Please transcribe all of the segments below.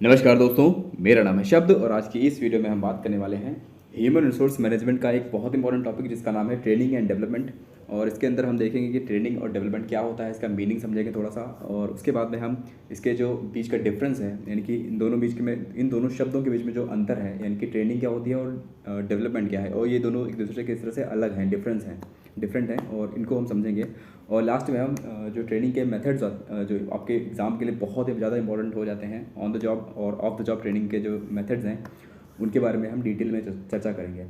नमस्कार दोस्तों, मेरा नाम है शब्द और आज की इस वीडियो में हम बात करने वाले हैं ह्यूमन रिसोर्स मैनेजमेंट का एक बहुत इंपॉर्टेंट टॉपिक जिसका नाम है ट्रेनिंग एंड डेवलपमेंट। और इसके अंदर हम देखेंगे कि ट्रेनिंग और डेवलपमेंट क्या होता है, इसका मीनिंग समझेंगे थोड़ा सा, और उसके बाद में हम इसके जो बीच का डिफरेंस है, यानी कि इन दोनों शब्दों के बीच में जो अंतर है, यानी कि ट्रेनिंग क्या होती है और डेवलपमेंट क्या है, और ये दोनों एक दूसरे के किस तरह से अलग हैं, डिफरेंट हैं, और इनको हम समझेंगे। और लास्ट में हम जो ट्रेनिंग के मेथड्स जो आपके एग्ज़ाम के लिए बहुत ही ज़्यादा इंपॉर्टेंट हो जाते हैं, ऑन द जॉब और ऑफ द जॉब ट्रेनिंग के जो मेथड्स हैं, उनके बारे में हम डिटेल में चर्चा करेंगे।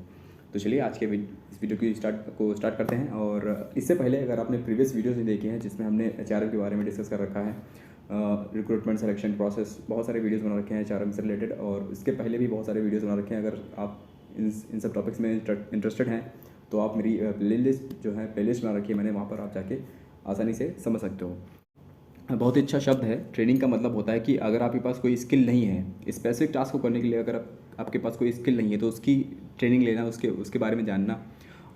तो चलिए आज के इस वीडियो की स्टार्ट करते हैं। और इससे पहले अगर आपने प्रीवियस वीडियोस नहीं देखे हैं जिसमें हमने एचआरएम के बारे में डिस्कस कर रखा है, रिक्रूटमेंट सिलेक्शन प्रोसेस, बहुत सारे वीडियोस बना रखे हैं एचआरएम से रिलेटेड, और इसके पहले भी बहुत सारे वीडियोस बना रखे हैं। अगर आप इन सब टॉपिक्स में इंटरेस्टेड हैं तो आप मेरी प्लेलिस्ट बना रखी है मैंने, वहाँ पर आप जाके आसानी से समझ सकते हो। बहुत ही अच्छा शब्द है। ट्रेनिंग का मतलब होता है कि अगर आपके पास कोई स्किल नहीं है, स्पेसिफिक टास्क को करने के लिए अगर आपके पास कोई स्किल नहीं है तो उसकी ट्रेनिंग लेना, उसके बारे में जानना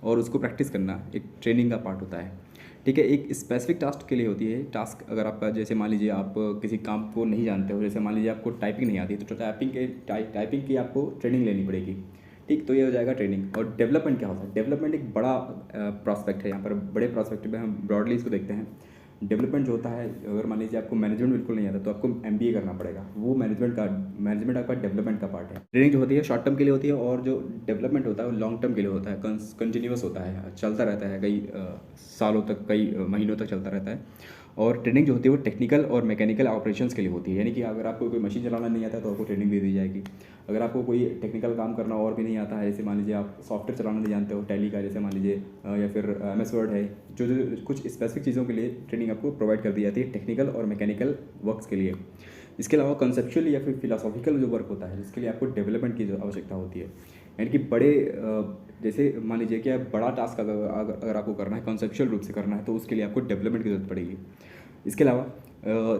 और उसको प्रैक्टिस करना एक ट्रेनिंग का पार्ट होता है। ठीक है, एक स्पेसिफिक टास्क के लिए होती है। टास्क अगर आपका, जैसे मान लीजिए आप किसी काम को नहीं जानते हो, जैसे मान लीजिए आपको टाइपिंग नहीं आती, तो टाइपिंग की आपको ट्रेनिंग लेनी पड़ेगी। ठीक, तो ये हो जाएगा ट्रेनिंग। और डेवलपमेंट क्या होता है? डेवलपमेंट एक बड़ा प्रॉस्पेक्ट है। यहाँ पर बड़े प्रॉस्पेक्ट में हम ब्रॉडली इसको देखते हैं। डेवलपमेंट जो होता है, अगर मान लीजिए आपको मैनेजमेंट बिल्कुल नहीं आता तो आपको एमबीए करना पड़ेगा, वो मैनेजमेंट आपका डेवलपमेंट का पार्ट है। ट्रेनिंग जो होती है शॉर्ट टर्म के लिए होती है, और जो डेवलपमेंट होता है वो लॉन्ग टर्म के लिए होता है, कंटिन्यूअस होता है, चलता रहता है, कई सालों तक, कई महीनों तक चलता रहता है। और ट्रेनिंग जो होती है वो टेक्निकल और मैकेनिकल ऑपरेशंस के लिए होती है, यानी कि अगर आपको कोई मशीन चलाना नहीं आता तो आपको ट्रेनिंग दे दी जाएगी। अगर आपको कोई टेक्निकल काम करना और भी नहीं आता है, जैसे मान लीजिए आप सॉफ्टवेयर चलाना नहीं जानते हो टैली का, जैसे मान लीजिए, या फिर MS वर्ड है, जो कुछ स्पेसिफिक चीज़ों के लिए ट्रेनिंग आपको प्रोवाइड कर दी जाती है, टेक्निकल और मैकेनिकल वर्क्स के लिए। इसके अलावा कंसेप्चुअल या फिर फिलोसॉफिकल जो वर्क होता है, जिसके लिए आपको डेवलपमेंट की जो आवश्यकता होती है, यानी कि जैसे मान लीजिए कि आप बड़ा टास्क अगर आपको करना है, कंसेप्चुअल रूप से करना है, तो उसके लिए आपको डेवलपमेंट की जरूरत पड़ेगी। इसके अलावा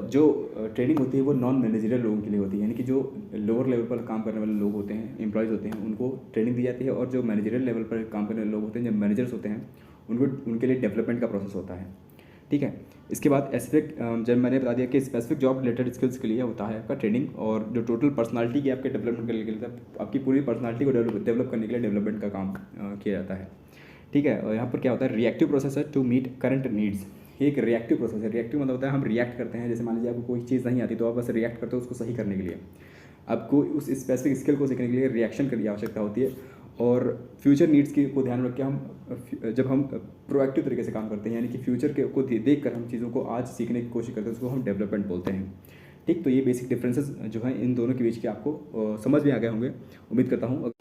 जो ट्रेनिंग होती है वो नॉन मैनेजरियल लोगों के लिए होती है, यानी कि जो लोअर लेवल पर काम करने वाले लोग होते हैं, एम्प्लॉयज़ होते हैं, उनको ट्रेनिंग दी जाती है। और जो मैनेजरियल लेवल पर काम करने वाले लोग होते हैं, जो मैनेजर्स होते हैं, उनके लिए डेवलपमेंट का प्रोसेस होता है। ठीक है, इसके बाद जब मैंने बता दिया कि स्पेसिफिक जॉब रिलेटेड स्किल्स के लिए होता है आपका ट्रेनिंग, और जो टोटल पर्सनालिटी की आपके डेवलपमेंट के लिए, आपकी पूरी पर्सनालिटी को डेवलप करने के लिए डेवलपमेंट का काम किया जाता है। ठीक है, और यहाँ पर क्या होता है, रिएक्टिव प्रोसेस है टू मीट करंट नीड्स। ये एक रिएक्टिव प्रोसेस है। रिएक्टिव मतलब होता है हम रिएक्ट करते हैं। जैसे मान लीजिए आपको कोई चीज़ नहीं आती तो आप बस रिएक्ट करते हो उसको सही करने के लिए। आपको उस स्पेसिफिक स्किल को सीखने के लिए रिएक्शन की आवश्यकता होती है। और फ्यूचर नीड्स को ध्यान में रख के जब हम प्रोएक्टिव तरीके से काम करते हैं, यानी कि फ्यूचर को देख कर हम चीज़ों को आज सीखने की कोशिश करते हैं, उसको हम डेवलपमेंट बोलते हैं। ठीक, तो ये बेसिक डिफरेंसेस जो हैं इन दोनों के बीच के आपको समझ में आ गए होंगे, उम्मीद करता हूँ।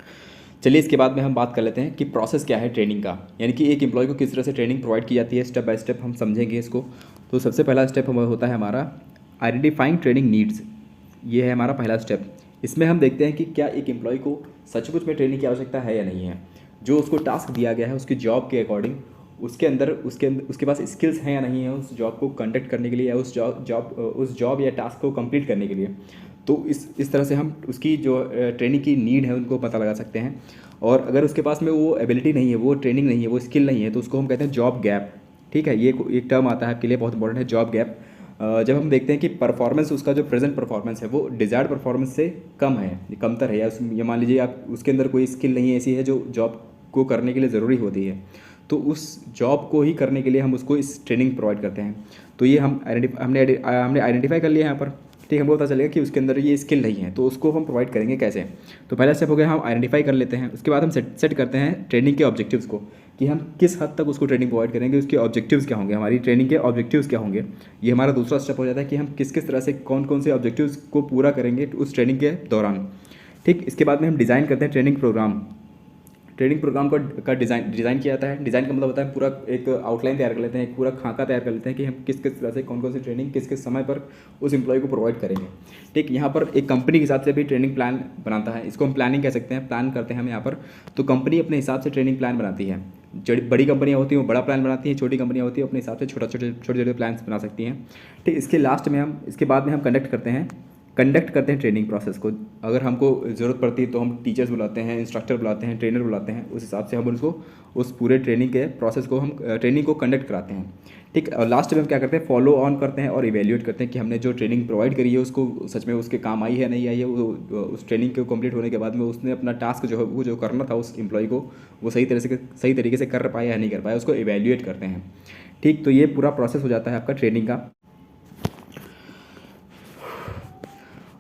चलिए इसके बाद में हम बात कर लेते हैं कि प्रोसेस क्या है ट्रेनिंग का, यानी कि एक एम्प्लॉय को किस तरह से ट्रेनिंग प्रोवाइड की जाती है। स्टेप बाय स्टेप हम समझेंगे इसको। तो सबसे पहला स्टेप होता है हमारा आइडेंटिफाइंग ट्रेनिंग नीड्स। ये है हमारा पहला स्टेप। इसमें हम देखते हैं कि क्या एक एम्प्लॉय को सचमुच में ट्रेनिंग की आवश्यकता है या नहीं है। जो उसको टास्क दिया गया है उसकी जॉब के अकॉर्डिंग, उसके पास स्किल्स हैं या नहीं है उस जॉब को कंडक्ट करने के लिए, या उस जॉब या टास्क को कंप्लीट करने के लिए। तो इस तरह से हम उसकी जो ट्रेनिंग की नीड है उनको पता लगा सकते हैं। और अगर उसके पास में वो एबिलिटी नहीं है, वो ट्रेनिंग नहीं है, वो स्किल नहीं है, तो उसको हम कहते हैं जॉब गैप। ठीक है, ये एक टर्म आता है आपके लिए, बहुत इंपॉर्टेंट है, जॉब गैप। जब हम देखते हैं कि परफॉर्मेंस, उसका जो प्रेजेंट परफॉर्मेंस है वो डिज़ायर्ड परफॉर्मेंस से कमतर है, या मान लीजिए आप उसके अंदर कोई स्किल नहीं है ऐसी है जो जॉब को करने के लिए ज़रूरी होती है, तो उस जॉब को ही करने के लिए हम उसको इस ट्रेनिंग प्रोवाइड करते हैं। तो ये हमने आइडेंटिफाई कर लिया यहाँ पर। ठीक, हमको पता चलेगा कि उसके अंदर ये स्किल नहीं है, तो उसको हम प्रोवाइड करेंगे कैसे। तो पहला स्टेप हो गया, हम आइडेंटिफाई कर लेते हैं। उसके बाद हम सेट करते हैं ट्रेनिंग के ऑब्जेक्टिव्स को, कि हम किस हद तक उसको ट्रेनिंग प्रोवाइड करेंगे, उसके ऑब्जेक्टिव्स क्या होंगे, हमारी ट्रेनिंग के ऑब्जेक्टिव्स क्या होंगे। ये हमारा दूसरा स्टेप हो जाता है कि हम किस तरह से कौन कौन से ऑब्जेक्टिव्स को पूरा करेंगे उस ट्रेनिंग के दौरान। ठीक, इसके बाद में हम डिज़ाइन करते हैं ट्रेनिंग प्रोग्राम का डिज़ाइन किया जाता है। डिज़ाइन का मतलब होता है पूरा एक आउटलाइन तैयार कर लेते हैं, एक पूरा खाका तैयार कर लेते हैं कि हम किस तरह से कौन कौन सी ट्रेनिंग किस समय पर उस एम्प्लॉय को प्रोवाइड करेंगे। ठीक, यहाँ पर एक कंपनी के हिसाब से भी ट्रेनिंग प्लान बनाता है, इसको हम प्लानिंग कह सकते हैं, प्लान करते हैं हम यहाँ पर। तो कंपनी अपने हिसाब से ट्रेनिंग प्लान बनाती है। बड़ी कंपनियाँ होती हैं वो बड़ा प्लान बनाती हैं, छोटी कंपनियाँ होती हैं अपने हिसाब से छोटे छोटे प्लान्स बना सकती हैं। ठीक, इसके बाद में हम कंडक्ट करते हैं कंडक्ट करते हैं ट्रेनिंग प्रोसेस को। अगर हमको ज़रूरत पड़ती है तो हम टीचर्स बुलाते हैं, इंस्ट्रक्टर बुलाते हैं, ट्रेनर बुलाते हैं, उस हिसाब से हम उनको उस पूरे ट्रेनिंग के प्रोसेस को हम ट्रेनिंग को कंडक्ट कराते हैं। ठीक, और लास्ट में हम क्या करते हैं, फॉलो ऑन करते हैं और इवेल्यूएट करते हैं कि हमने जो ट्रेनिंग प्रोवाइड करी है उसको सच में उसके काम आई है नहीं आई है। वो उस ट्रेनिंग को कंप्लीट होने के बाद में उसने अपना टास्क जो है वो जो करना था उस एम्प्लॉय को, वो सही तरीके से कर पाया या नहीं कर पाया, उसको इवेल्यूएट करते हैं। ठीक, तो ये पूरा प्रोसेस हो जाता है आपका ट्रेनिंग का।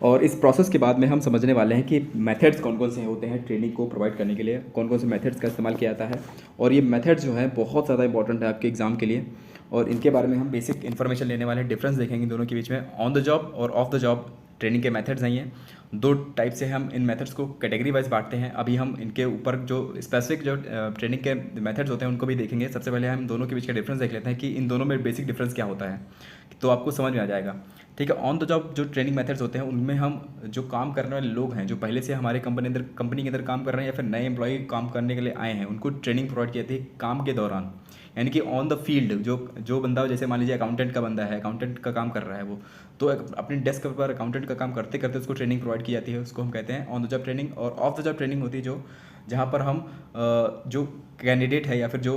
और इस प्रोसेस के बाद में हम समझने वाले हैं कि मेथड्स कौन कौन से होते हैं ट्रेनिंग को प्रोवाइड करने के लिए, कौन कौन से मेथड्स का इस्तेमाल किया जाता है। और ये मेथड्स जो है बहुत ज़्यादा इंपॉर्टेंट है आपके एग्ज़ाम के लिए, और इनके बारे में हम बेसिक इन्फॉर्मेशन लेने वाले हैं। डिफरेंस देखेंगे दोनों के बीच में। ऑन द जॉब और ऑफ द जॉब ट्रेनिंग के मेथड्स हैं ये दो टाइप से हम इन मेथड्स को कैटेगरी वाइज बांटते हैं। अभी हम इनके ऊपर जो स्पेसिफिक जो ट्रेनिंग के मेथड्स होते हैं उनको भी देखेंगे। सबसे पहले हम दोनों के बीच का डिफरेंस देख लेते हैं कि इन दोनों में बेसिक डिफरेंस क्या होता है, तो आपको समझ में आ जाएगा। ठीक है, ऑन द जॉब जो ट्रेनिंग मेथड्स होते हैं उनमें हम जो काम करने वाले लोग हैं, जो पहले से हमारे कंपनी के अंदर काम कर रहे हैं या फिर नए एम्प्लॉय काम करने के लिए आए हैं, उनको ट्रेनिंग प्रोवाइड की जाती है काम के दौरान। यानी कि ऑन द फील्ड जो बंदा, जैसे मान लीजिए अकाउंटेंट का बंदा है, अकाउंटेंट का काम कर रहा है वो, तो अपने डेस्क पर अकाउंटेंट का काम करते करते उसको ट्रेनिंग प्रोवाइड की जाती है, उसको हम कहते हैं ऑन द जॉब ट्रेनिंग। और ऑफ द जॉब ट्रेनिंग होती है जहाँ पर हम जो कैंडिडेट है या फिर जो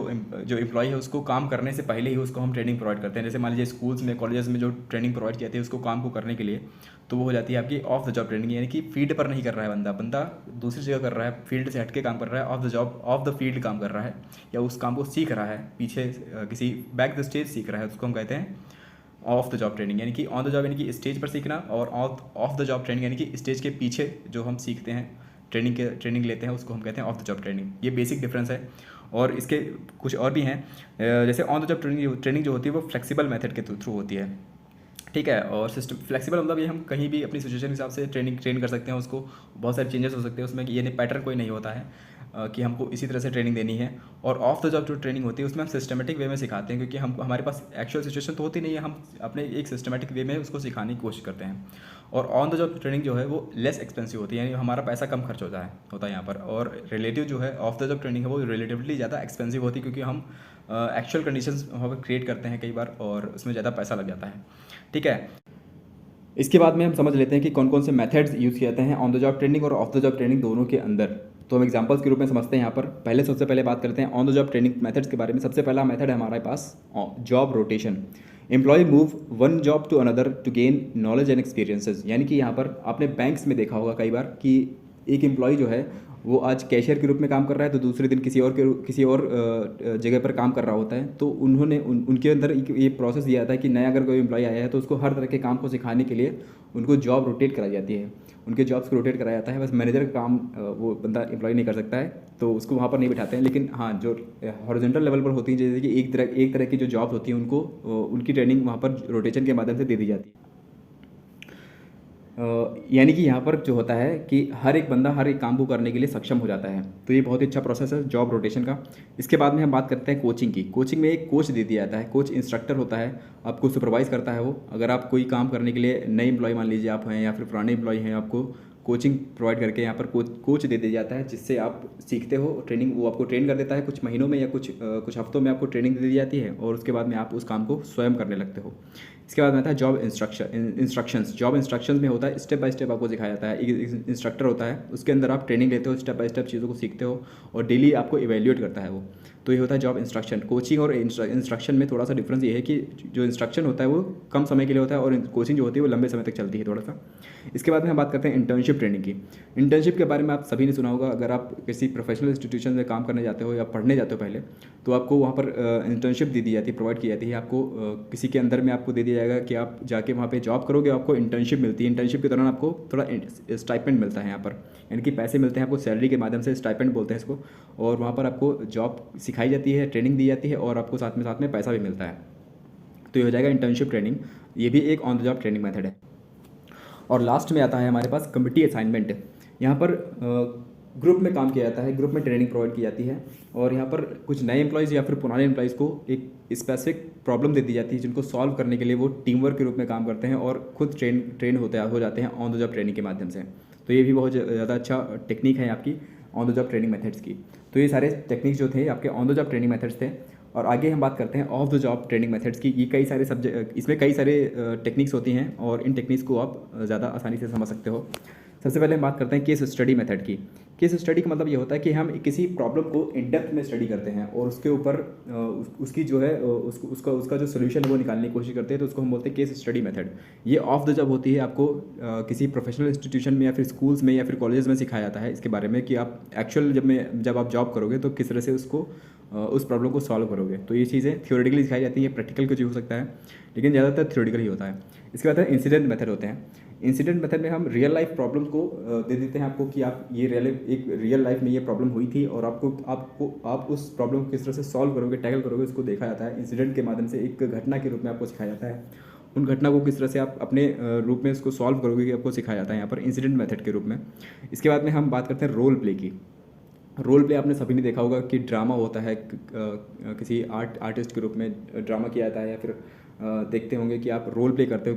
एम्प्लॉय है उसको काम करने से पहले ही उसको हम ट्रेनिंग प्रोवाइड करते हैं। जैसे मान लीजिए स्कूल्स में, कॉलेजेस में जो ट्रेनिंग प्रोवाइड की जाती है उसको काम को करने के लिए, तो वो हो जाती है आपकी ऑफ द जॉब ट्रेनिंग। यानी कि फील्ड पर नहीं कर रहा है बंदा दूसरी जगह कर रहा है, फील्ड से हटके काम कर रहा है, of the job of the field काम कर रहा है, या उस काम को सीख रहा है पीछे किसी बैक द स्टेज सीख रहा है, उसको हम कहते हैं ऑफ द जॉब ट्रेनिंग। यानी कि ऑन द जॉब यानी कि स्टेज पर सीखना, और ऑफ द जॉब ट्रेनिंग यानी कि स्टेज के पीछे जो हम सीखते हैं, ट्रेनिंग लेते हैं, उसको हम कहते हैं ऑफ द जॉब ट्रेनिंग। ये बेसिक डिफरेंस है। और इसके कुछ और भी हैं। जैसे ऑन द जॉब ट्रेनिंग जो होती है वो फ्लेक्सिबल मेथड के थ्रू होती है। ठीक है, और सिस्टम फ्लेक्सिबल मतलब ये हम कहीं भी अपनी सिचुएशन के हिसाब से ट्रेन कर सकते हैं उसको। बहुत सारे चेंजेस हो सकते हैं उसमें, कि ये पैटर्न कोई नहीं होता है कि हमको इसी तरह से ट्रेनिंग देनी है। और ऑफ द जॉब जो ट्रेनिंग होती है उसमें हम सिस्टमेटिक वे में सिखाते हैं, क्योंकि हमारे पास एक्चुअल सिचुएशन तो होती नहीं है, हम अपने एक सिस्टमेटिक वे में उसको सिखाने की कोशिश करते हैं। और ऑन द जॉब ट्रेनिंग जो है वो लेस एक्सपेंसिव होती है, यानी हमारा पैसा कम खर्च होता है यहाँ पर। और रिलेटिव जो है ऑफ द जॉब ट्रेनिंग है वो रिलेटिवली ज़्यादा एक्सपेंसिव होती है, क्योंकि हम एक्चुअल कंडीशंस वहाँ पर क्रिएट करते हैं कई बार, और उसमें ज़्यादा पैसा लग जाता है। ठीक है, इसके बाद में हम समझ लेते हैं कि कौन कौन से मेथड्स यूज़ किए जाते हैं ऑन द जॉब ट्रेनिंग और ऑफ द जॉब ट्रेनिंग दोनों के अंदर। तो हम एग्जांपल्स के रूप में समझते हैं यहाँ पर। सबसे पहले बात करते हैं on the job training methods के बारे में। सबसे पहला मेथड है हमारे पास job rotation. Employee move one job to another to gain knowledge and experiences. यानी कि यहाँ पर आपने बैंक्स में देखा होगा कई बार कि एक एम्प्लॉय जो है वो आज कैशियर के रूप में काम कर रहा है, तो दूसरे दिन किसी और जगह पर काम कर रहा होता है। तो उनके अंदर ये प्रोसेस दिया जाता है कि नया अगर कोई एम्प्लॉय आया है तो उसको हर तरह के काम को सिखाने के लिए उनको जॉब रोटेट कराई जाती है, उनके जॉब्स को रोटेट कराया जाता है। बस मैनेजर का काम वो बंदा एम्प्लॉय नहीं कर सकता है, तो उसको वहाँ पर नहीं बिठाते हैं। लेकिन हाँ, जो हॉरिजॉन्टल लेवल पर होती है, जैसे कि एक तरह की जो जॉब्स होती हैं उनको उनकी ट्रेनिंग वहाँ पर रोटेशन के माध्यम से दे दी जाती है। यानी कि यहाँ पर जो होता है कि हर एक बंदा हर एक काम को करने के लिए सक्षम हो जाता है। तो ये बहुत ही अच्छा प्रोसेस है जॉब रोटेशन का। इसके बाद में हम बात करते हैं कोचिंग की। कोचिंग में एक कोच दे दिया जाता है, कोच इंस्ट्रक्टर होता है, आपको सुपरवाइज़ करता है वो। अगर आप कोई काम करने के लिए नए एम्प्लॉय मान लीजिए आप हैं, या फिर पुराने एम्प्लॉय हैं, आपको कोचिंग प्रोवाइड करके यहाँ पर कोच दे दिया जाता है, जिससे आप सीखते हो। ट्रेनिंग वो आपको ट्रेन कर देता है कुछ महीनों में या कुछ हफ्तों में आपको ट्रेनिंग दे दी जाती है, और उसके बाद में आप उस काम को स्वयं करने लगते हो। इसके बाद में आता है जॉब इंस्ट्रक्शंस। जॉब इंस्ट्रक्शंस में होता है स्टेप बाय स्टेप आपको सिखाया जाता है। एक इंस्ट्रक्टर होता है, उसके अंदर आप ट्रेनिंग लेते हो, स्टेप बाय स्टेप चीज़ों को सीखते हो, और डेली आपको इवेल्यूएट करता है वो। तो ये होता है जॉब इंस्ट्रक्शन। कोचिंग और इंस्ट्रक्शन में थोड़ा सा डिफरेंस ये है कि जो इंस्ट्रक्शन होता है वो कम समय के लिए होता है, और कोचिंग जो होती है वो लंबे समय तक चलती है थोड़ा सा। इसके बाद में हम बात करते हैं इंटर्नशिप ट्रेनिंग की। इंटर्नशिप के बारे में आप सभी ने सुना होगा। अगर आप किसी प्रोफेशनल इंस्टीट्यूशन में काम करने जाते हो या पढ़ने जाते हो पहले, तो आपको वहाँ पर इंटर्नशिप दी जाती है, प्रोवाइड की जाती है। आपको किसी के अंदर में आपको दे दिया जाएगा कि आप जाके वहाँ पे जॉब करोगे, आपको इंटर्नशिप मिलती है। इंटर्नशिप के दौरान आपको थोड़ा स्टाइपेंड मिलता है यहाँ पर, यानी कि पैसे मिलते हैं आपको सैलरी के माध्यम से, स्टाइपेंड बोलते हैं इसको। और वहाँ पर आपको जॉब सिखाई जाती है, ट्रेनिंग दी जाती है, और आपको साथ में पैसा भी मिलता है। तो ये हो जाएगा इंटर्नशिप ट्रेनिंग। ये भी एक on the job training method है। और लास्ट में आता है हमारे पास कमिटी असाइनमेंट। यहाँ पर ग्रुप में काम किया जाता है, ग्रुप में ट्रेनिंग प्रोवाइड की जाती है, और यहाँ पर कुछ नए एम्प्लॉयज़ या फिर पुराने एम्प्लॉयज़ को एक स्पेसिफिक प्रॉब्लम दे दी जाती है, जिनको सॉल्व करने के लिए वो टीम वर्क के रूप में काम करते हैं, और खुद ट्रेन हो जाते हैं ऑन द जॉब ट्रेनिंग के माध्यम से। तो ये भी बहुत ज़्यादा अच्छा टेक्निक है आपकी on the job training methods की। तो ये सारे टेक्निक्स जो थे आपके on the job training methods थे। और आगे हम बात करते हैं of the job training methods की। ये कई सारे सब्जेक्ट, इसमें कई सारे टेक्निक्स होती हैं और इन टेक्निक्स को आप ज़्यादा आसानी से समझ सकते हो। सबसे पहले हम बात करते हैं केस स्टडी मेथड की। केस स्टडी का मतलब ये होता है कि हम किसी प्रॉब्लम को इन डेप्थ में स्टडी करते हैं और उसके ऊपर उसकी जो है उसका जो सोल्यूशन है वो निकालने की कोशिश करते हैं, तो उसको हम बोलते हैं केस स्टडी मेथड। ये ऑफ द जॉब होती है, आपको किसी प्रोफेशनल इंस्टीट्यूशन में या फिर स्कूल्स में या फिर कॉलेज में सिखाया जाता है इसके बारे में कि आप एक्चुअल जब आप जॉब करोगे तो किस तरह से उस प्रॉब्लम को सॉल्व करोगे। तो ये चीज़ें थ्योरेटिकली सिखाई जाती हैं, प्रैक्टिकल कुछ हो सकता है लेकिन ज़्यादातर थ्योरेटिकल ही होता है। इसके बाद इंसिडेंट मेथड होते हैं। इंसिडेंट मेथड में हम रियल लाइफ प्रॉब्लम को दे देते हैं आपको कि आप ये रियल लाइफ में ये प्रॉब्लम हुई थी और आप उस प्रॉब्लम को किस तरह से सॉल्व करोगे, टैकल करोगे, उसको देखा जाता है। इंसिडेंट के माध्यम से एक घटना के रूप में आपको सिखाया जाता है, उन घटना को किस तरह से आप अपने रूप में उसको सॉल्व करोगे कि आपको सिखाया जाता है यहाँ पर इंसिडेंट मेथड के रूप में। इसके बाद में हम बात करते हैं रोल प्ले की। रोल प्ले आपने सभी ने देखा होगा कि ड्रामा होता है, किसी आर्टिस्ट के रूप में ड्रामा किया जाता है, या फिर देखते होंगे कि आप रोल प्ले करते हो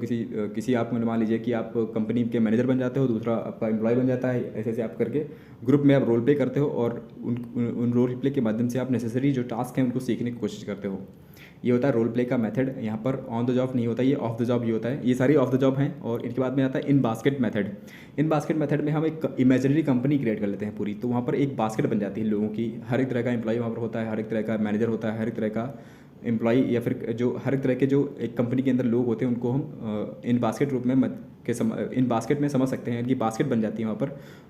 किसी आप मान लीजिए कि आप कंपनी के मैनेजर बन जाते हो, दूसरा आपका एम्प्लॉय बन जाता है, ऐसे ऐसे आप करके ग्रुप में आप रोल प्ले करते हो और उन रोल प्ले के माध्यम से आप नेसेसरी जो टास्क हैं उनको सीखने की कोशिश करते हो। ये होता है रोल प्ले का मेथड। यहाँ पर ऑन द जॉब नहीं होता, ये ऑफ द जॉब ही होता है। ये सारी ऑफ द जॉब हैं। और इनके बाद में आता है इन बास्केट मेथड। इन बास्केट मेथड में हम एक इमेजिनरी कंपनी क्रिएट कर लेते हैं पूरी, तो वहाँ पर एक बास्केट बन जाती है लोगों की। हर एक तरह का एम्प्लॉय वहाँ पर होता है, हर एक तरह का मैनेजर होता है, हर एक तरह का एम्प्लॉय या फिर जो हर एक तरह के जो एक कंपनी के अंदर लोग होते हैं उनको हम इन बास्केट रूप में इन बास्केट में समझ सकते हैं। इनकी बास्केट बन जाती है वहाँ पर।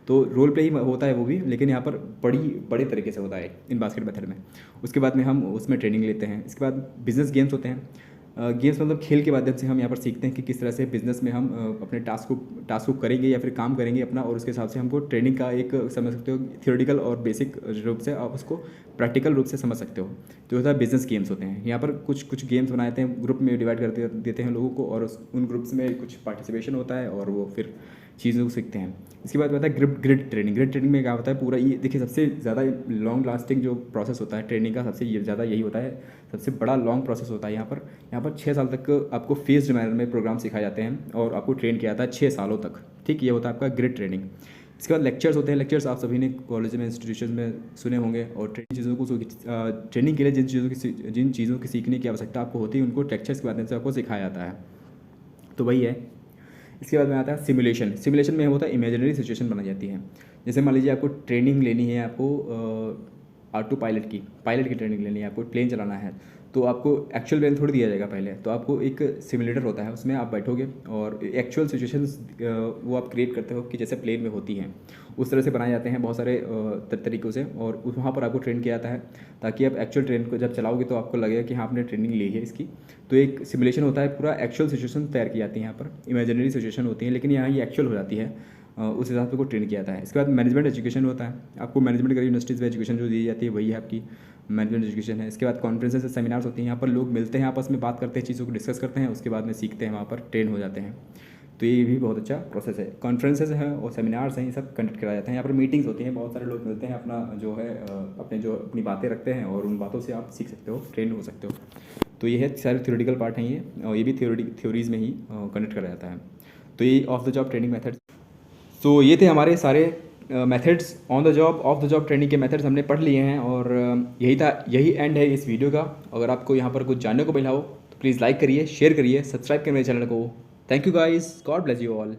तो रोल प्ले ही होता है वो भी, लेकिन यहाँ पर बड़े तरीके से होता है इन बास्केट मेथड में। उसके बाद में हम उसमें ट्रेनिंग लेते हैं। इसके बाद बिजनेस गेम्स होते हैं। गेम्स मतलब खेल के माध्यम से हम यहाँ पर सीखते हैं कि किस तरह से बिजनेस में हम अपने टास्क को करेंगे या फिर काम करेंगे अपना, और उसके हिसाब से हमको ट्रेनिंग का एक समझ सकते हो थियोरेटिकल और बेसिक रूप से आप उसको प्रैक्टिकल रूप से समझ सकते हो। तो होता है बिजनेस गेम्स होते हैं। यहाँ पर कुछ गेम्स बनाते हैं, ग्रुप में डिवाइड कर देते हैं लोगों को, और उन ग्रुप्स में कुछ पार्टिसिपेशन होता है और वो फिर चीज़ों को सीखते हैं। इसके बाद होता है ग्रिड ट्रेनिंग। ग्रिड ट्रेनिंग में क्या होता है, पूरा ये देखिए सबसे ज़्यादा लॉन्ग लास्टिंग जो प्रोसेस होता है ट्रेनिंग का, सबसे ज़्यादा यही होता है, सबसे बड़ा लॉन्ग प्रोसेस होता है। यहाँ पर 6 साल तक आपको फेस्ड मैनर में प्रोग्राम सिखाए जाते हैं और आपको ट्रेन किया जाता है 6 सालों तक। ठीक, ये होता है आपका ग्रिड ट्रेनिंग। इसके बाद लेक्चर्स होते हैं। लेक्चर्स आप सभी ने कॉलेज में, इंस्टीट्यूशन में सुने होंगे। और ट्रेनिंग के लिए जिन चीज़ों की सीखने की आवश्यकता आपको होती है उनको लेक्चर्स के माध्यम से आपको सिखाया जाता है। तो वही है। इसके बाद में आता है सिमुलेशन। सिमुलेशन में होता है इमेजिनरी सिचुएशन बनाई जाती है। जैसे मान लीजिए आपको ट्रेनिंग लेनी है, आपको ऑटो पायलट की ट्रेनिंग लेनी है, आपको प्लेन चलाना है, तो आपको एक्चुअल प्लेन थोड़ी दिया जाएगा पहले, तो आपको एक सिमुलेटर होता है, उसमें आप बैठोगे और एक्चुअल सिचुएशंस वो आप क्रिएट करते हो कि जैसे प्लेन में होती हैं, उस तरह से बनाए जाते हैं बहुत सारे तरीक़ों से, और वहाँ पर आपको ट्रेन किया जाता है ताकि आप एक्चुअल ट्रेन को जब चलाओगे तो आपको लगेगा कि हाँ आपने ट्रेनिंग ली है इसकी। तो एक सिमुलेशन होता है, पूरा एक्चुअल सिचुएशन तैयार की जाती है। यहाँ पर इमेजिनरी सिचुएशन होती है लेकिन यहाँ ये एक्चुअल हो जाती है, उस हिसाब से को ट्रेन किया जाता है। इसके बाद मैनेजमेंट एजुकेशन होता है। आपको मैनेजमेंट का यूनिवर्सिटीज़ में एजुकेशन जो दी जाती है वही है आपकी मैनेजमेंट एजुकेशन है। इसके बाद कॉन्फ्रेंसेस से सेमिनार्स होती हैं, यहाँ पर लोग मिलते हैं, आपस में बात करते हैं, चीज़ों को डिस्कस करते हैं, उसके बाद में सीखते हैं, वहाँ पर ट्रेन हो जाते हैं। तो ये भी बहुत अच्छा प्रोसेस है। कॉन्फ्रेंसेस हैं और सेमिनार्स हैं, ये सब कंडक्ट कराया जाता है। यहाँ पर मीटिंग्स होती हैं, बहुत सारे लोग मिलते हैं, अपनी बातें रखते हैं और उन बातों से आप सीख सकते हो, ट्रेन हो सकते हो। तो ये है सारे थ्योरेटिकल पार्ट हैं ये, और ये भी थ्योरीज़ में ही कंडक्ट कराया जाता है। तो ये of the job training methods. तो ये थे हमारे सारे methods, on the job, of the job training के मेथड्स हमने पढ़ लिए हैं, और यही एंड है इस वीडियो का। अगर आपको यहाँ पर कुछ जानने को मिला हो तो प्लीज़ लाइक करिए, शेयर करिए, सब्सक्राइब करिए मेरे चैनल को। Thank you guys, God bless you all.